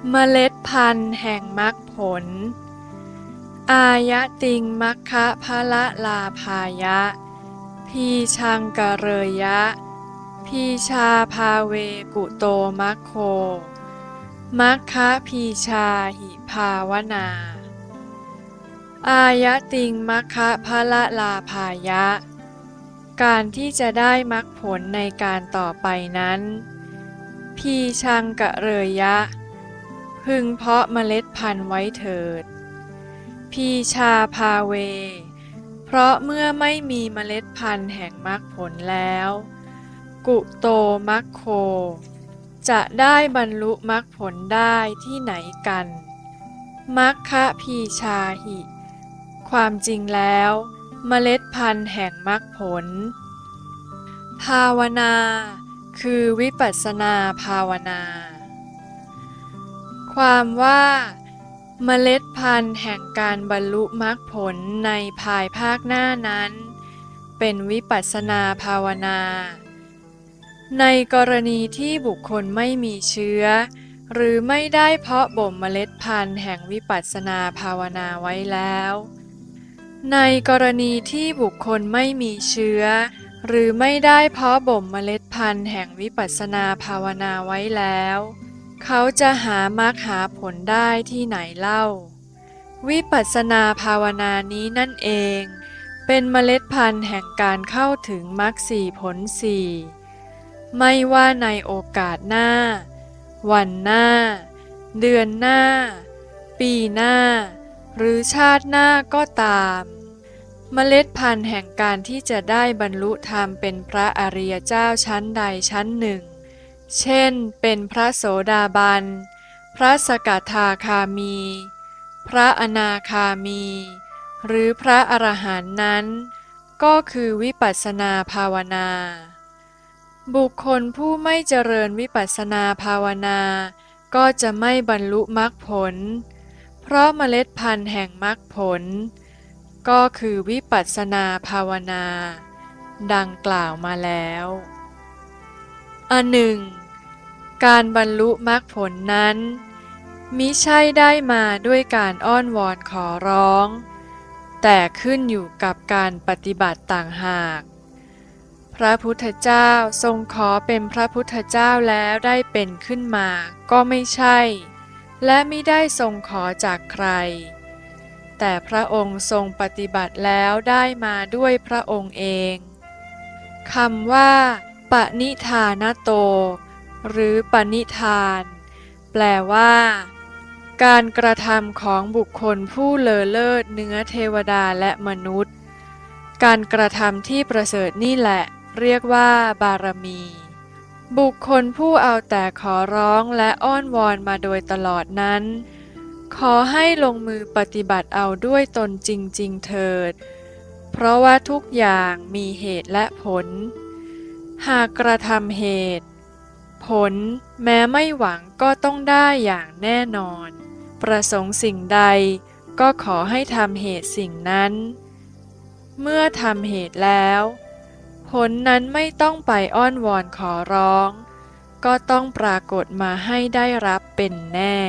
เมล็ดพันธุ์แห่งมรรคผลอายะติงมัคคะพะละลาภายะพีชังกะเรยะพีชาภาเวกุโตมัคโคมัคคะพีชาหิภาวนาอายะติงมัคคะพะละลาภายะการที่จะได้มรรคผลในการต่อไปนั้นพีชังกะเรยะพึงเพาะเมล็ดพันธุ์ไว้เถิดพีชาภาเวเพราะเมื่อไม่มีเมล็ดพันธุ์แห่งมรรคผลแล้วกุโตมัคโคจะได้บรรลุมรรคผลได้ที่ไหนกันมัคคะพีชาหิความจริงแล้วเมล็ดพันธุ์แห่งมรรคผลภาวนาคือวิปัสสนาภาวนาความว่าเมล็ดพันธุ์แห่งการบรรลุมรรคผลในภายภาคหน้านั้นเป็นวิปัสสนาภาวนาในกรณีที่บุคคลไม่มีเชื้อหรือไม่ได้เพาะบ่มเมล็ดพันธุ์แห่งวิปัสสนาภาวนาไว้แล้วในกรณีที่บุคคลไม่มีเชื้อหรือไม่ได้เพาะบ่มเมล็ดพันธุ์แห่งวิปัสสนาภาวนาไว้แล้วเขาจะหามรรคหาผลได้ที่ไหนเล่าวิปัสสนาภาวนานี้นั่นเองเป็นเมล็ดพันธุ์แห่งการเข้าถึงมรรคสี่ผลสี่ไม่ว่าในโอกาสหน้าวันหน้าเดือนหน้าปีหน้าหรือชาติหน้าก็ตามเมล็ดพันธุ์แห่งการที่จะได้บรรลุธรรมเป็นพระอริยเจ้าชั้นใดชั้นหนึ่งเช่นเป็นพระโสดาบันพระสกทาคามีพระอนาคามีหรือพระอรหันต์นั้นก็คือวิปัสสนาภาวนาบุคคลผู้ไม่เจริญวิปัสสนาภาวนาก็จะไม่บรรลุมรรคผลเพราะเมล็ดพันธุ์แห่งมรรคผลก็คือวิปัสสนาภาวนาดังกล่าวมาแล้วอันหนึ่งการบรรลุมรรคผลนั้นมิใช่ได้มาด้วยการอ้อนวอนขอร้องแต่ขึ้นอยู่กับการปฏิบัติต่างหากพระพุทธเจ้าทรงขอเป็นพระพุทธเจ้าแล้วได้เป็นขึ้นมาก็ไม่ใช่และมิได้ทรงขอจากใครแต่พระองค์ทรงปฏิบัติแล้วได้มาด้วยพระองค์เองคำว่าปณิธานโตหรือปณิธานแปลว่าการกระทำของบุคคลผู้เลอเลิศเหนือเทวดาและมนุษย์การกระทำที่ประเสริฐนี่แหละเรียกว่าบารมีบุคคลผู้เอาแต่ขอร้องและอ้อนวอนมาโดยตลอดนั้นขอให้ลงมือปฏิบัติเอาด้วยตนจริงๆเถิดเพราะว่าทุกอย่างมีเหตุและผลหากกระทำเหตุผลแม้ไม่หวังก็ต้องได้อย่างแน่นอนประสงค์สิ่งใดก็ขอให้ทำเหตุสิ่งนั้นเมื่อทำเหตุแล้วผลนั้นไม่ต้องไปอ้อนวอนขอร้องก็ต้องปรากฏมาให้ได้รับเป็นแน่